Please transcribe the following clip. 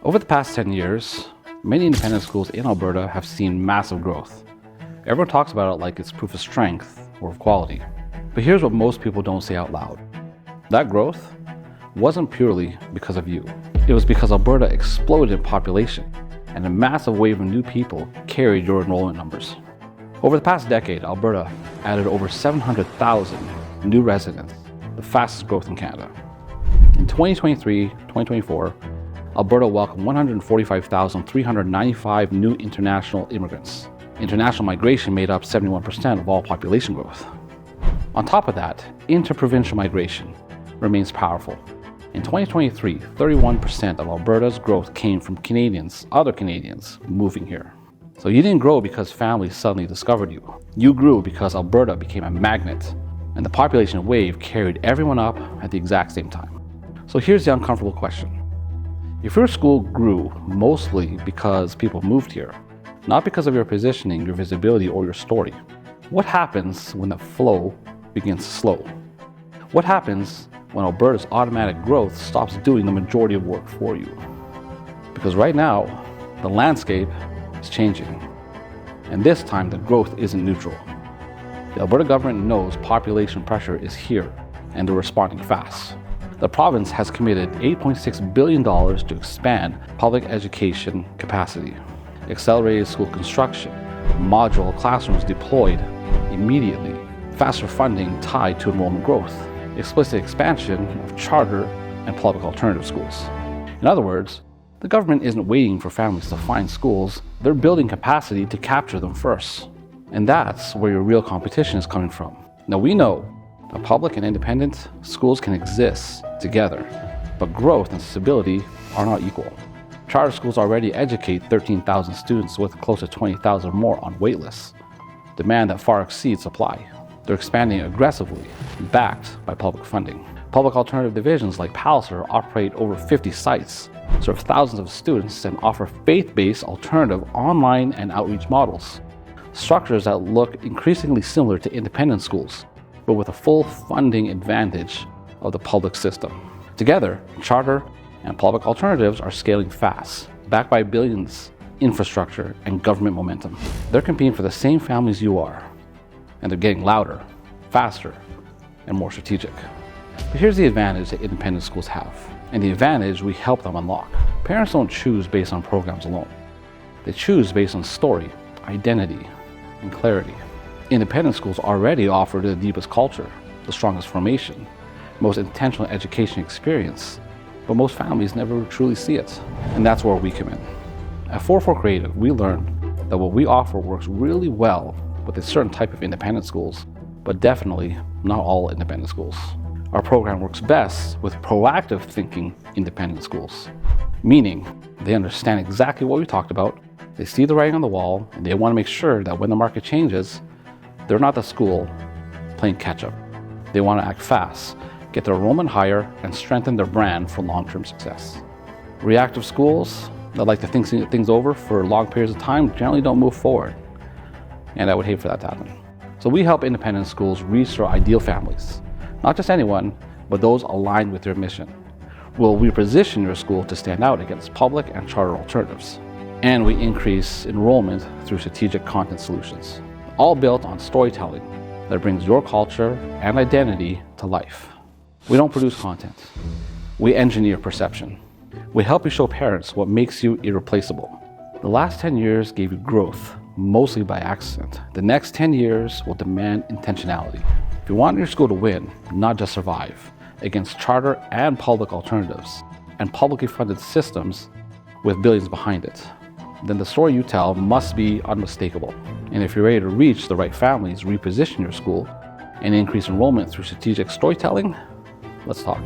Over the past 10 years, many independent schools in Alberta have seen massive growth. Everyone talks about it like it's proof of strength or of quality. But here's what most people don't say out loud. That growth wasn't purely because of you. It was because Alberta exploded in population, and a massive wave of new people carried your enrollment numbers. Over the past decade, Alberta added over 700,000 new residents, the fastest growth in Canada. In 2023-2024, Alberta welcomed 145,395 new international immigrants. International migration made up 71% of all population growth. On top of that, interprovincial migration remains powerful. In 2023, 31% of Alberta's growth came from other Canadians moving here. So you didn't grow because families suddenly discovered you. You grew because Alberta became a magnet, and the population wave carried everyone up at the exact same time. So here's the uncomfortable question. If your school grew mostly because people moved here, not because of your positioning, your visibility, or your story, what happens when the flow begins to slow? What happens when Alberta's automatic growth stops doing the majority of work for you? Because right now, the landscape is changing. And this time, the growth isn't neutral. The Alberta government knows population pressure is here, and they're responding fast. The province has committed $8.6 billion to expand public education capacity, accelerated school construction, modular classrooms deployed immediately, faster funding tied to enrollment growth, explicit expansion of charter and public alternative schools. In other words, the government isn't waiting for families to find schools, they're building capacity to capture them first. And that's where your real competition is coming from. Now we know that public and independent schools can exist together, but growth and stability are not equal. Charter schools already educate 13,000 students with close to 20,000 more on waitlists, demand that far exceeds supply. They're expanding aggressively, backed by public funding. Public alternative divisions like Palliser operate over 50 sites, serve thousands of students, and offer faith-based alternative online and outreach models. Structures that look increasingly similar to independent schools, but with a full funding advantage of the public system. Together, charter and public alternatives are scaling fast, backed by billions, infrastructure, and government momentum. They're competing for the same families you are, and they're getting louder, faster, and more strategic. But here's the advantage that independent schools have, and the advantage we help them unlock. Parents don't choose based on programs alone. They choose based on story, identity, and clarity. Independent schools already offer the deepest culture, the strongest formation, most intentional education experience, but most families never truly see it. And that's where we come in. At 4-4 Creative, we learned that what we offer works really well with a certain type of independent schools, but definitely not all independent schools. Our program works best with proactive thinking independent schools, meaning they understand exactly what we talked about, they see the writing on the wall, and they want to make sure that when the market changes, they're not the school playing catch-up. They want to act fast, get their enrollment higher, and strengthen their brand for long-term success. Reactive schools that like to think things over for long periods of time generally don't move forward, and I would hate for that to happen. So we help independent schools reach their ideal families, not just anyone, but those aligned with their mission. We'll reposition your school to stand out against public and charter alternatives, and we increase enrollment through strategic content solutions, all built on storytelling that brings your culture and identity to life. We don't produce content. We engineer perception. We help you show parents what makes you irreplaceable. The last 10 years gave you growth, mostly by accident. The next 10 years will demand intentionality. If you want your school to win, not just survive, against charter and public alternatives, and publicly funded systems with billions behind it, then the story you tell must be unmistakable. And if you're ready to reach the right families, reposition your school, and increase enrollment through strategic storytelling, let's talk.